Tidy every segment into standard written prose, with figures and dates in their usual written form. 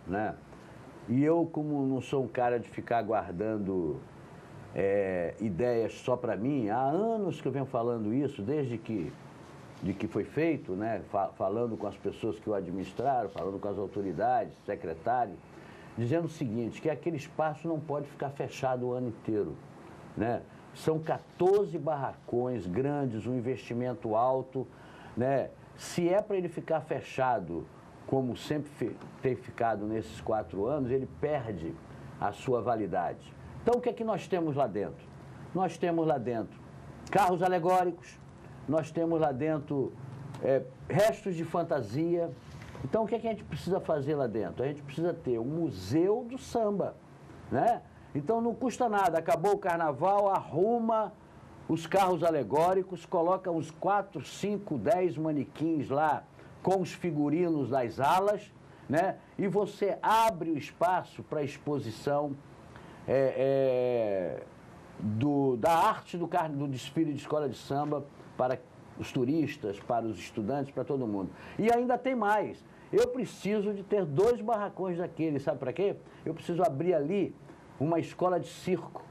né? E eu, como não sou um cara de ficar guardando ideias só para mim, há anos que eu venho falando isso, desde que foi feito, né? Falando com as pessoas que o administraram, falando com as autoridades, secretários, dizendo o seguinte, que aquele espaço não pode ficar fechado o ano inteiro, né? São 14 barracões grandes, um investimento alto, né? Se é para ele ficar fechado, como sempre tem ficado nesses 4 anos, ele perde a sua validade. Então, o que é que nós temos lá dentro? Nós temos lá dentro carros alegóricos, nós temos lá dentro restos de fantasia. Então, o que é que a gente precisa fazer lá dentro? A gente precisa ter um museu do samba, né? Então, não custa nada. Acabou o carnaval, arruma os carros alegóricos, coloca uns 4, 5, 10 manequins lá com os figurinos das alas, né? E você abre o espaço para a exposição da arte do desfile de escola de samba para os turistas, para os estudantes, para todo mundo. E ainda tem mais. Eu preciso de ter 2 barracões daqueles, sabe para quê? Eu preciso abrir ali uma escola de circo,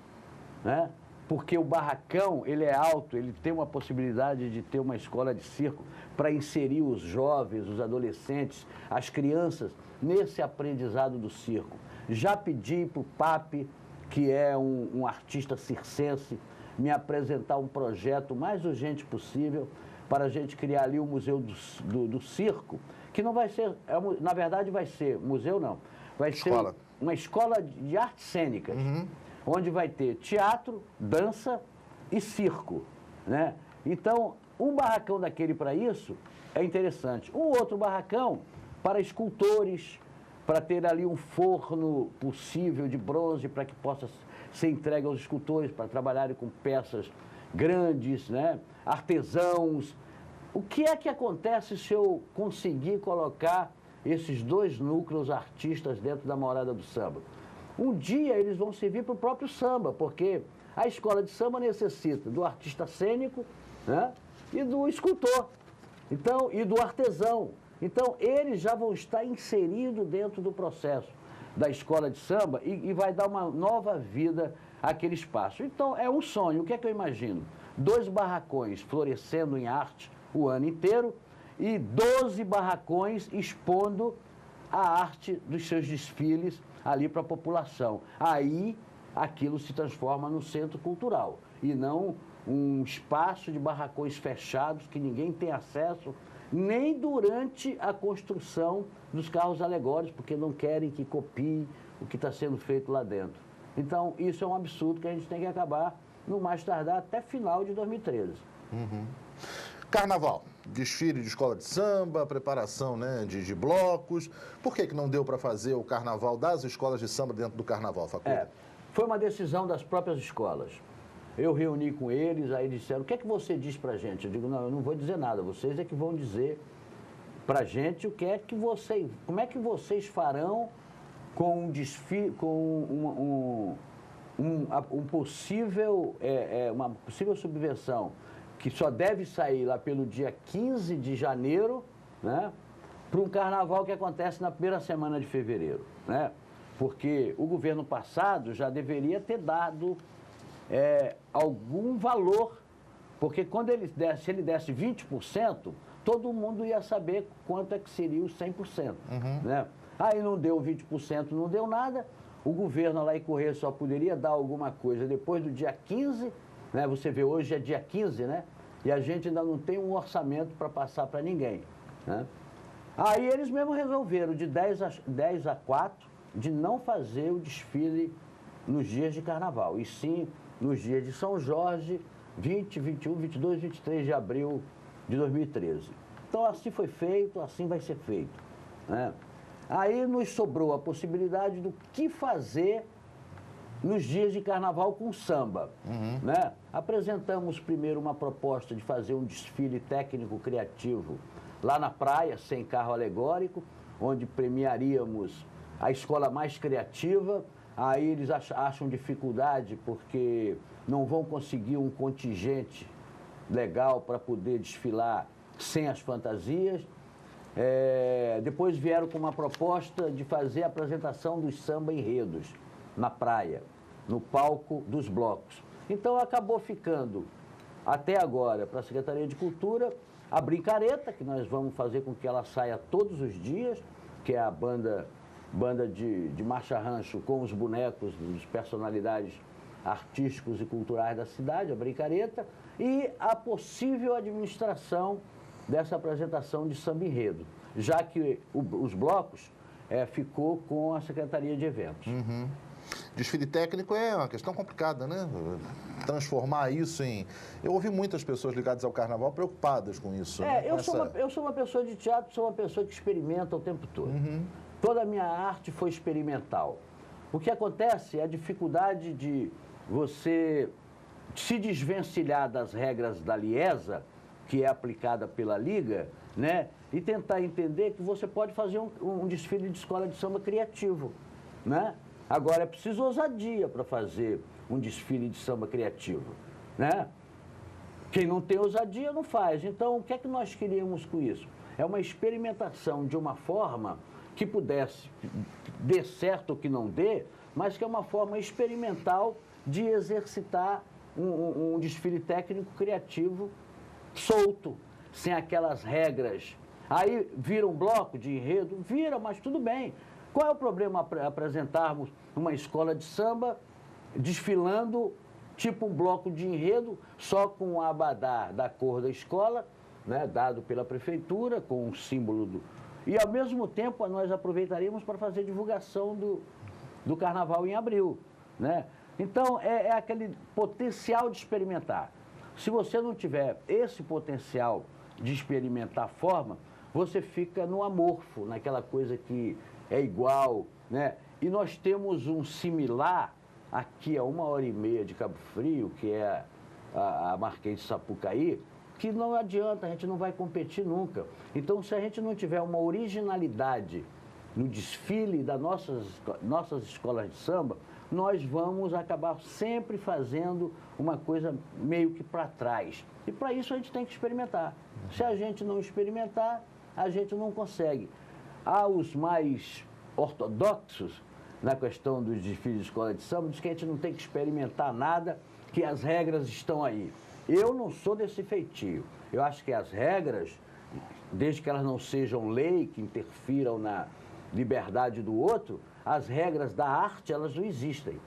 né? Porque o barracão, ele é alto, ele tem uma possibilidade de ter uma escola de circo para inserir os jovens, os adolescentes, as crianças, nesse aprendizado do circo. Já pedi para o Pape, que é um artista circense, me apresentar um projeto o mais urgente possível para a gente criar ali o Museu do Circo, que não vai ser, na verdade vai ser, museu não, vai ser uma escola de artes cênicas, onde vai ter teatro, dança e circo, né? Então, um barracão daquele para isso é interessante. Um outro barracão para escultores, para ter ali um forno possível de bronze para que possa ser entregue aos escultores, para trabalharem com peças grandes, né? Artesãos. O que é que acontece se eu conseguir colocar esses 2 núcleos artistas dentro da Morada do Samba? Um dia eles vão servir para o próprio samba, porque a escola de samba necessita do artista cênico, né? E do escultor, então, e do artesão. Então, eles já vão estar inseridos dentro do processo da escola de samba e vai dar uma nova vida àquele espaço. Então, é um sonho. O que é que eu imagino? 2 barracões florescendo em arte o ano inteiro e 12 barracões expondo a arte dos seus desfiles ali para a população. Aí, aquilo se transforma num centro cultural e não um espaço de barracões fechados que ninguém tem acesso, nem durante a construção dos carros alegóricos, porque não querem que copie o que está sendo feito lá dentro. Então, isso é um absurdo que a gente tem que acabar, no mais tardar, até final de 2013. Carnaval, desfile de escola de samba, preparação, né, de blocos. Por que não deu para fazer o carnaval das escolas de samba dentro do carnaval, Facundo? Foi uma decisão das próprias escolas. Eu reuni com eles, aí disseram, o que é que você diz para a gente? Eu digo, não, eu não vou dizer nada, vocês é que vão dizer para a gente o que é que vocês, como é que vocês farão com um desfile, com uma possível subvenção que só deve sair lá pelo dia 15 de janeiro, né, para um carnaval que acontece na primeira semana de fevereiro, né? Porque o governo passado já deveria ter dado algum valor, porque quando se ele desse 20%, todo mundo ia saber quanto é que seria os 100%. Né? Aí não deu 20%, não deu nada, o governo lá em Correia só poderia dar alguma coisa depois do dia 15, né? Você vê, hoje é dia 15, né? E a gente ainda não tem um orçamento para passar para ninguém, né? Aí eles mesmos resolveram, de 10 a 4, de não fazer o desfile nos dias de carnaval, e sim nos dias de São Jorge, 20, 21, 22, 23 de abril de 2013. Então, assim foi feito, assim vai ser feito, né? Aí nos sobrou a possibilidade do que fazer nos dias de carnaval com samba, né? Apresentamos primeiro uma proposta de fazer um desfile técnico-criativo lá na praia, sem carro alegórico, onde premiaríamos a escola mais criativa. Aí eles acham dificuldade porque não vão conseguir um contingente legal para poder desfilar sem as fantasias. Depois vieram com uma proposta de fazer a apresentação dos samba-enredos na praia, no palco dos blocos. Então acabou ficando, até agora, para a Secretaria de Cultura, a Brincareta, que nós vamos fazer com que ela saia todos os dias, que é a banda de marcha rancho com os bonecos das personalidades artísticos e culturais da cidade, a Brincareta, e a possível administração dessa apresentação de samba-enredo, já que os blocos ficou com a Secretaria de Eventos. Uhum. Desfile técnico é uma questão complicada, né? Transformar isso em... Eu ouvi muitas pessoas ligadas ao carnaval preocupadas com isso. Eu sou uma pessoa de teatro, sou uma pessoa que experimenta o tempo todo. Uhum. Toda a minha arte foi experimental. O que acontece é a dificuldade de você se desvencilhar das regras da Liesa, que é aplicada pela Liga, né? E tentar entender que você pode fazer um desfile de escola de samba criativo, né? Agora, é preciso ousadia para fazer um desfile de samba criativo, né? Quem não tem ousadia não faz. Então, o que é que nós queríamos com isso? É uma experimentação de uma forma que pudesse dê certo ou que não dê, mas que é uma forma experimental de exercitar um desfile técnico criativo solto, sem aquelas regras. Aí vira um bloco de enredo? Vira, mas tudo bem. Qual é o problema apresentarmos uma escola de samba desfilando tipo um bloco de enredo, só com o abadá da cor da escola, né, dado pela prefeitura, com o símbolo do... E, ao mesmo tempo, nós aproveitaríamos para fazer divulgação do carnaval em abril, né? Então, é aquele potencial de experimentar. Se você não tiver esse potencial de experimentar a forma, você fica no amorfo, naquela coisa que é igual, né? E nós temos um similar aqui a 1h30 de Cabo Frio, que é a Marquês de Sapucaí, que não adianta, a gente não vai competir nunca. Então, se a gente não tiver uma originalidade no desfile das nossas escolas de samba, nós vamos acabar sempre fazendo uma coisa meio que para trás. E para isso a gente tem que experimentar. Se a gente não experimentar, a gente não consegue. Há os mais ortodoxos na questão dos desfiles de escola de samba, diz que a gente não tem que experimentar nada, que as regras estão aí. Eu não sou desse feitio. Eu acho que as regras, desde que elas não sejam lei, que interfiram na liberdade do outro, as regras da arte, elas não existem.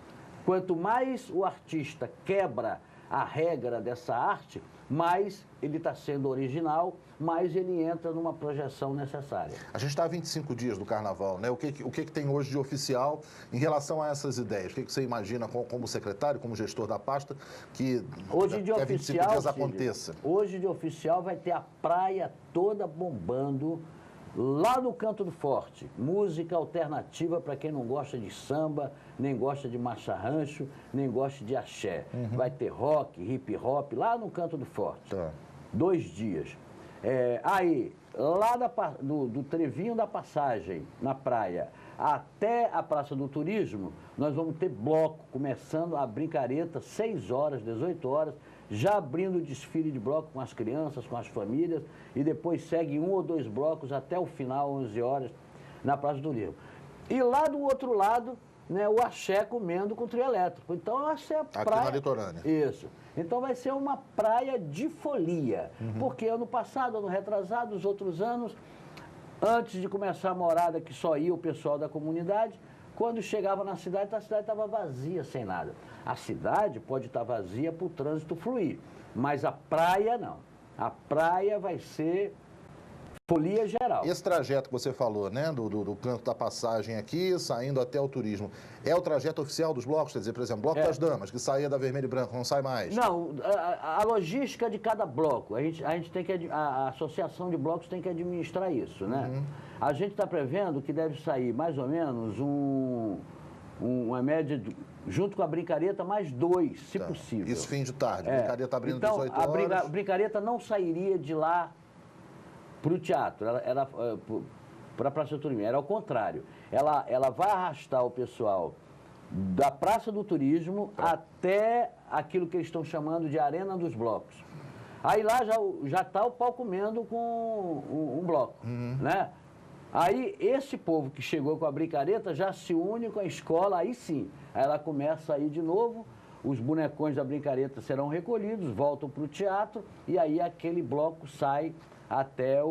Quanto mais o artista quebra a regra dessa arte, mais ele está sendo original, mais ele entra numa projeção necessária. A gente está a 25 dias do Carnaval, né? O que tem hoje de oficial em relação a essas ideias? O que você imagina como secretário, como gestor da pasta, que hoje de oficial, 25 dias aconteça? Hoje de oficial vai ter a praia toda bombando, lá no Canto do Forte, música alternativa para quem não gosta de samba, nem gosta de marcha rancho, nem gosta de axé. Uhum. Vai ter rock, hip hop, lá no Canto do Forte. Tá. 2 dias. Aí, lá do Trevinho da Passagem, na praia, até a Praça do Turismo, nós vamos ter bloco, começando a Brincareta, 6 horas, 18 horas, já abrindo o desfile de bloco com as crianças, com as famílias, e depois segue 1 ou 2 blocos até o final, 11 horas, na Praça do Turismo. E lá do outro lado, né, o axé comendo com o trio elétrico. Então, vai ser a praia... Aqui na litorânea. Isso. Então, vai ser uma praia de folia. Uhum. Porque ano passado, ano retrasado, os outros anos, antes de começar a morada, que só ia o pessoal da comunidade, quando chegava na cidade, a cidade estava vazia, sem nada. A cidade pode estar vazia para o trânsito fluir, mas a praia não. A praia vai ser folia geral. Esse trajeto que você falou, né, do Canto da Passagem aqui, saindo até o turismo, é o trajeto oficial dos blocos? Quer dizer, por exemplo, Bloco das Damas, que saía da Vermelho e Branco, não sai mais? Não, a logística de cada bloco, a gente tem que, a associação de blocos tem que administrar isso, né? Uhum. A gente está prevendo que deve sair mais ou menos uma média, junto com a Brincareta, mais 2, se possível. Isso fim de tarde, a Brincareta abrindo então, 18 horas. Então, a Brincareta não sairia de lá para o teatro, para a Praça do Turismo, era ao contrário. Ela vai arrastar o pessoal da Praça do Turismo até aquilo que eles estão chamando de Arena dos Blocos. Aí lá já está o pau comendo com um bloco, né? Aí esse povo que chegou com a brincareta já se une com a escola, aí sim. Aí ela começa a ir de novo, os bonecões da brincareta serão recolhidos, voltam para o teatro e aí aquele bloco sai até a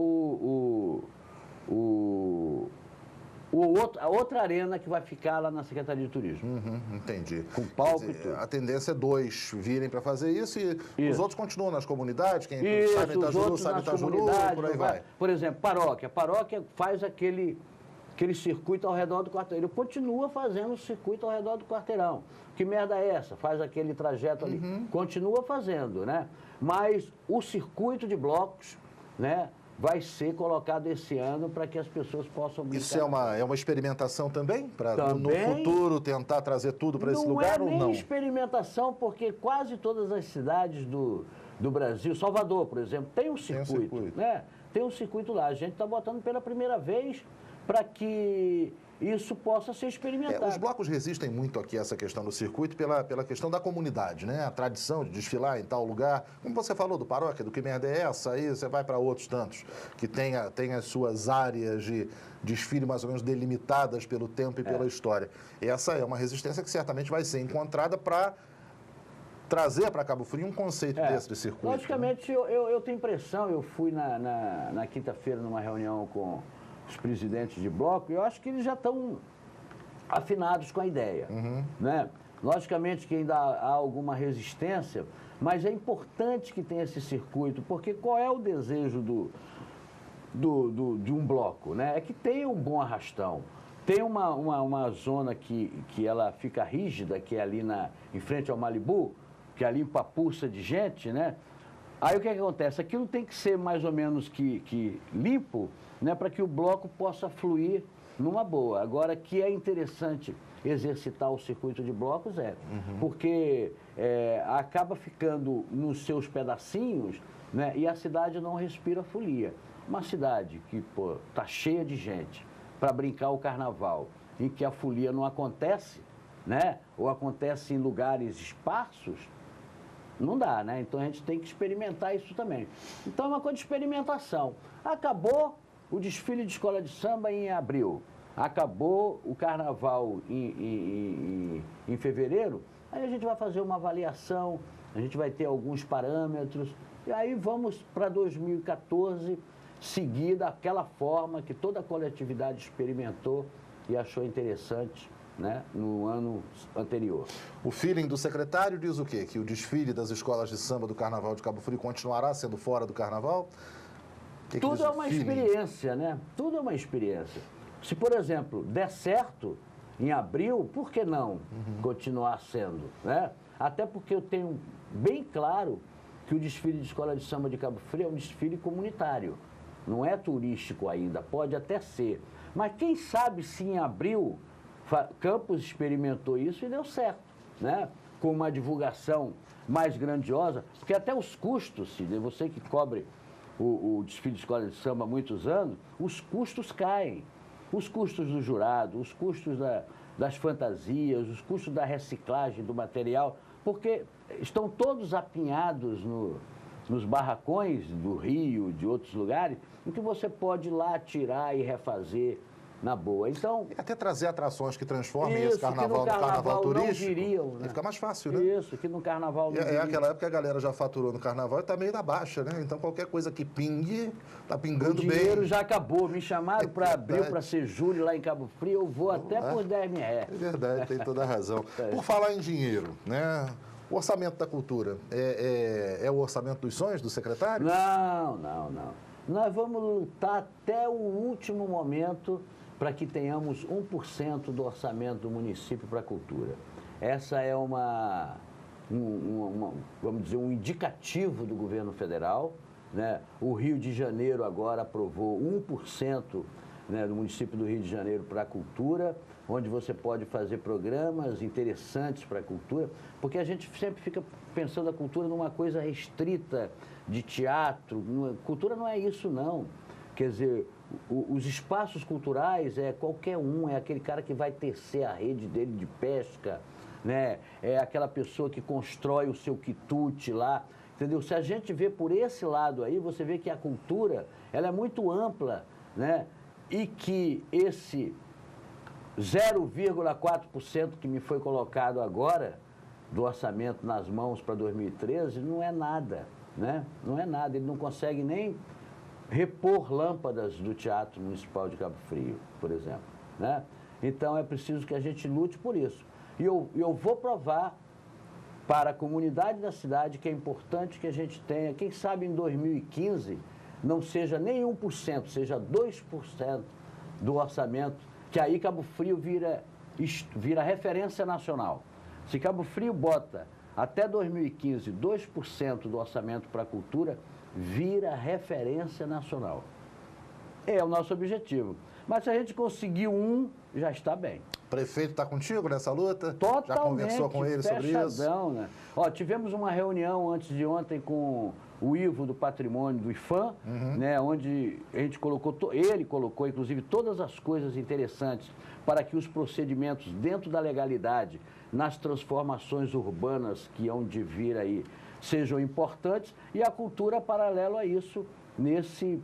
outra arena que vai ficar lá na Secretaria de Turismo. Entendi. Com palco Quer e dizer, tudo. a tendência é 2 virem para fazer isso e os outros continuam nas comunidades, quem sabe Os Itajuru, outros sabe nas Itajuru, comunidades, por aí vai. Por exemplo, paróquia. A paróquia faz aquele circuito ao redor do quarteirão. Ele continua fazendo o circuito ao redor do quarteirão. Que merda é essa? Faz aquele trajeto ali. Continua fazendo, né? Mas o circuito de blocos, né, vai ser colocado esse ano para que as pessoas possam brincar. Isso é uma experimentação também? Para no Também. futuro tentar trazer tudo para esse lugar ou Não é não? nem experimentação, porque quase todas as cidades do Brasil, Salvador, por exemplo, tem um circuito. Né? Tem um circuito lá. A gente está botando pela primeira vez para que isso possa ser experimentado. Os blocos resistem muito aqui a essa questão do circuito pela questão da comunidade, né? A tradição de desfilar em tal lugar. Como você falou do paróquia, do que merda é essa, aí você vai para outros tantos, que tem as suas áreas de desfile mais ou menos delimitadas pelo tempo e pela história. Essa é uma resistência que certamente vai ser encontrada para trazer para Cabo Frio um conceito desse de circuito. Logicamente, né? eu tenho impressão, eu fui na quinta-feira numa reunião com os presidentes de bloco, eu acho que eles já estão afinados com a ideia. Né? Logicamente que ainda há alguma resistência, mas é importante que tenha esse circuito, porque qual é o desejo de um bloco? Né? É que tenha um bom arrastão. Tem uma zona que ela fica rígida, que é ali em frente ao Malibu, que ali empapuça de gente, né? Aí o que acontece? Aquilo tem que ser mais ou menos que limpo, né, para que o bloco possa fluir numa boa. Agora, que é interessante exercitar o circuito de blocos, porque acaba ficando nos seus pedacinhos, né, e a cidade não respira folia. Uma cidade que está cheia de gente para brincar o carnaval, em que a folia não acontece, né, ou acontece em lugares esparsos, não dá, né? Então a gente tem que experimentar isso também. Então é uma coisa de experimentação. Acabou o desfile de escola de samba em abril. Acabou o carnaval em fevereiro. Aí a gente vai fazer uma avaliação, a gente vai ter alguns parâmetros. E aí vamos para 2014 seguir daquela forma que toda a coletividade experimentou e achou interessante, né, no ano anterior. O feeling do secretário diz o quê? Que o desfile das escolas de samba do Carnaval de Cabo Frio continuará sendo fora do Carnaval? Tudo é uma experiência, né? Tudo é uma experiência. Se, por exemplo, der certo em abril, por que não continuar sendo, né? Até porque eu tenho bem claro que o desfile de escola de samba de Cabo Frio é um desfile comunitário. Não é turístico ainda, pode até ser. Mas quem sabe se em abril Campos experimentou isso e deu certo, né? Com uma divulgação mais grandiosa, porque até os custos, Sidney, você que cobre o desfile de escola de samba há muitos anos, os custos caem. Os custos do jurado, os custos das fantasias, os custos da reciclagem do material, porque estão todos apinhados nos barracões do Rio, de outros lugares, em que você pode ir lá tirar e refazer na boa. Então, e até trazer atrações que transformem esse carnaval no carnaval turístico. Diriam, né? E fica mais fácil, né? Isso, que no carnaval não é aquela época que a galera já faturou no carnaval e está meio na baixa, né? Então qualquer coisa que pingue, está pingando bem. O dinheiro já acabou. Me chamaram para abril, para ser julho lá em Cabo Frio, eu vou até por 10 mil reais. É verdade, tem toda a razão. Por falar em dinheiro, né? O orçamento da cultura é o orçamento dos sonhos do secretário? Não. Nós vamos lutar até o último momento para que tenhamos 1% do orçamento do município para a cultura. Essa é vamos dizer, um indicativo do governo federal, né? O Rio de Janeiro agora aprovou 1%, né, do município do Rio de Janeiro para a cultura, onde você pode fazer programas interessantes para a cultura, porque a gente sempre fica pensando a cultura numa coisa restrita de teatro. Cultura não é isso, não. Quer dizer, os espaços culturais é qualquer um, é aquele cara que vai tecer a rede dele de pesca, né? É aquela pessoa que constrói o seu quitute lá, Entendeu? Se a gente vê por esse lado aí, você vê que a cultura, ela é muito ampla, né? E que esse 0,4% que me foi colocado agora do orçamento nas mãos para 2013 não é nada, né? Não é nada, ele não consegue nem repor lâmpadas do Teatro Municipal de Cabo Frio, por exemplo, né? Então é preciso que a gente lute por isso. E eu vou provar para a comunidade da cidade que é importante que a gente tenha, quem sabe em 2015, não seja nem 1%, seja 2% do orçamento, que aí Cabo Frio vira referência nacional. Se Cabo Frio bota até 2015 2% do orçamento para a cultura, vira referência nacional. É o nosso objetivo. Mas se a gente conseguir já está bem. O prefeito está contigo nessa luta? Totalmente. Já conversou com ele sobre isso? Né? Ó, tivemos uma reunião antes de ontem com o Ivo do Patrimônio do IFAM, né, onde a gente ele colocou, inclusive, todas as coisas interessantes para que os procedimentos dentro da legalidade, nas transformações urbanas que hão de vir aí, sejam importantes, e a cultura paralelo a isso, nesse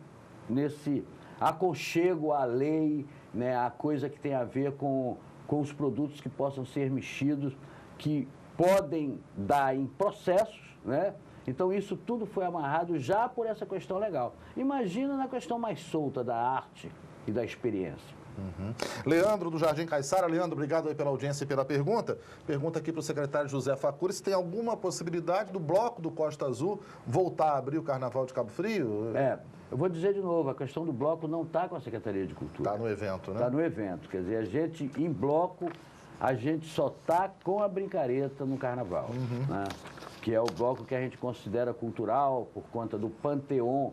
aconchego à lei, né, a coisa que tem a ver com os produtos que possam ser mexidos, que podem dar em processos, né? Então isso tudo foi amarrado já por essa questão legal. Imagina na questão mais solta da arte e da experiência. Leandro, do Jardim Caiçara. Leandro, obrigado aí pela audiência e pela pergunta. Pergunta aqui para o secretário José Facuri se tem alguma possibilidade do Bloco do Costa Azul voltar a abrir o Carnaval de Cabo Frio? Eu vou dizer de novo, a questão do bloco não está com a Secretaria de Cultura. Está no evento, né? Está no evento. Quer dizer, a gente, em bloco, a gente só está com a brincareta no Carnaval, né? Que é o bloco que a gente considera cultural por conta do panteão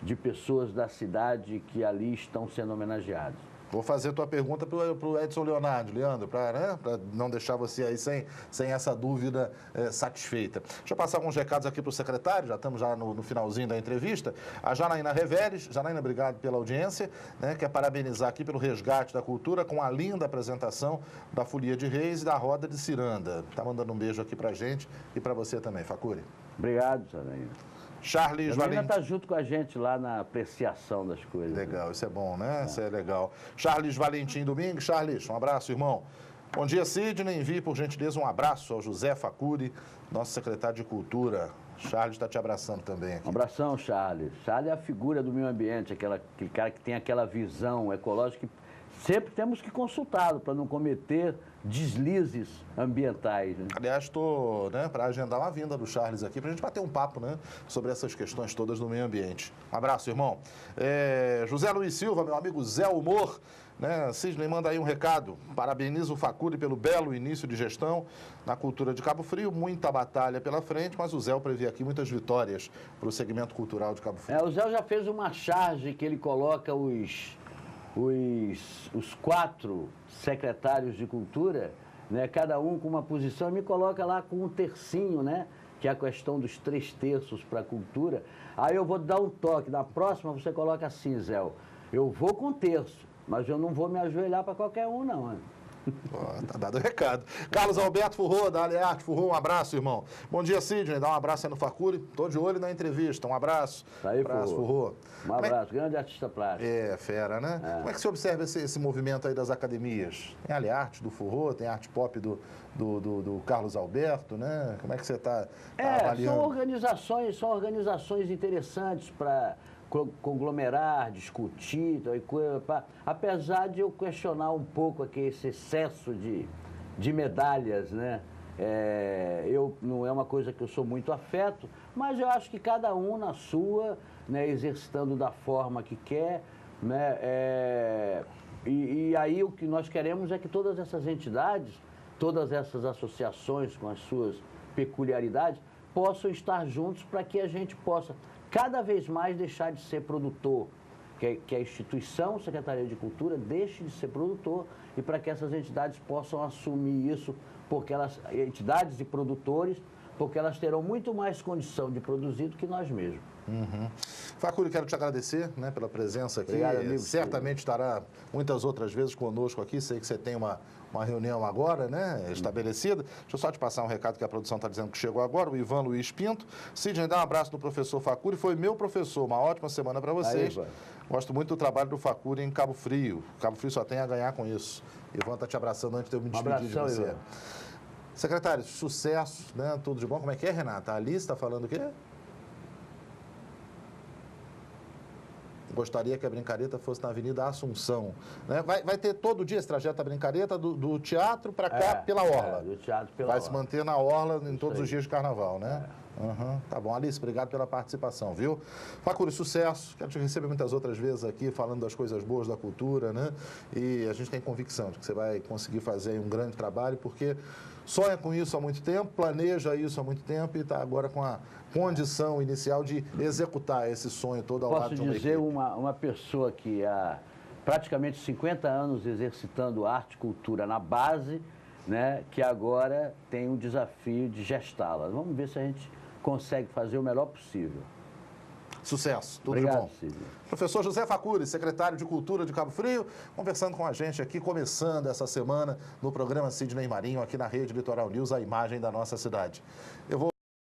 de pessoas da cidade que ali estão sendo homenageadas. Vou fazer a tua pergunta para o Edson Leonardo, Leandro, para não deixar você aí sem essa dúvida satisfeita. Deixa eu passar alguns recados aqui para o secretário, já estamos já no finalzinho da entrevista. A Janaína Reveles. Janaína, obrigado pela audiência, né? Quer parabenizar aqui pelo resgate da cultura com a linda apresentação da Folia de Reis e da Roda de Ciranda. Está mandando um beijo aqui para a gente e para você também, Facuri. Obrigado, Janaína. Charles Valentim. Ainda está junto com a gente lá na apreciação das coisas. Legal, né? Isso é bom, né? Isso é legal. Charles Valentim Domingues. Charles, um abraço, irmão. Bom dia, Sidney. Envie, por gentileza, um abraço ao José Facuri, nosso secretário de Cultura. Charles está te abraçando também aqui. Um abração, Charles. Charles é a figura do meio ambiente, aquele cara que tem aquela visão ecológica que sempre temos que consultá-lo para não cometer deslizes ambientais. Né? Aliás, estou para agendar uma vinda do Charles aqui para a gente bater um papo, né, sobre essas questões todas do meio ambiente. Um abraço, irmão. José Luiz Silva, meu amigo Zé Humor, né? Sidney manda aí um recado. Parabeniza o Facuri pelo belo início de gestão na cultura de Cabo Frio. Muita batalha pela frente, mas o Zé prevê aqui muitas vitórias para o segmento cultural de Cabo Frio. O Zé já fez uma charge que ele coloca os 4 secretários de cultura, né, cada um com uma posição, e me coloca lá com um tercinho, né, que é a questão dos 3/3 para a cultura. Aí eu vou dar um toque. Na próxima você coloca assim, Zé, eu vou com 1/3, mas eu não vou me ajoelhar para qualquer um, não. Né? Tá dado o recado. Carlos Alberto Furrô, da Alearte Furrô, um abraço, irmão. Bom dia, Sidney. Dá um abraço aí no Facuri. Tô de olho na entrevista. Um abraço. Tá aí, abraço, Furrô. Um abraço. Grande artista plástico. Fera, né? Como é que você observa esse movimento aí das academias? Tem a Alearte do Furrô, tem a Arte Pop do Carlos Alberto, né? Como é que você está avaliando? São organizações interessantes para conglomerar, discutir, apesar de eu questionar um pouco aqui esse excesso de medalhas, né? Não é uma coisa que eu sou muito afeto, mas eu acho que cada um na sua, né, exercitando da forma que quer, né? E aí o que nós queremos é que todas essas entidades, todas essas associações com as suas peculiaridades, possam estar juntos para que a gente possa cada vez mais deixar de ser produtor, que a instituição Secretaria de Cultura deixe de ser produtor, e para que essas entidades possam assumir isso, porque entidades e produtores, porque elas terão muito mais condição de produzir do que nós mesmos. Facuri, quero te agradecer, né, pela presença aqui. Obrigado, amigo. Certamente estará muitas outras vezes conosco aqui. Sei que você tem uma reunião agora, né, estabelecida. Deixa eu só te passar um recado que a produção está dizendo que chegou agora, o Ivan Luiz Pinto. Sidney, dá um abraço no professor Facuri, foi meu professor. Uma ótima semana para vocês. Aí, gosto muito do trabalho do Facuri em Cabo Frio. Cabo Frio só tem a ganhar com isso. Ivan está te abraçando antes de eu me despedir de você. Ivan. Secretário, sucesso, né? Tudo de bom. Como é que é, Renata? A Alice está falando o quê? Gostaria que a Brincareta fosse na Avenida Assunção. Né? Vai ter todo dia esse trajeto da Brincareta do teatro para cá, pela Orla. Do teatro pela Vai Orla. se manter na Orla em todos os dias de carnaval, né? Tá bom. Alice, obrigado pela participação, viu? Facuri, sucesso. Quero te receber muitas outras vezes aqui, falando das coisas boas da cultura, né? E a gente tem convicção de que você vai conseguir fazer aí um grande trabalho, porque sonha com isso há muito tempo, planeja isso há muito tempo e está agora com a condição inicial de executar esse sonho todo ao lado de uma Posso dizer, equipe. uma pessoa que há praticamente 50 anos exercitando arte e cultura na base, né, que agora tem um desafio de gestá-la. Vamos ver se a gente consegue fazer o melhor possível. Sucesso, tudo Obrigado, de bom. Sidney. Professor José Facuri, secretário de Cultura de Cabo Frio, conversando com a gente aqui, começando essa semana no programa Sidney Marinho, aqui na Rede Litoral News, a imagem da nossa cidade. Eu vou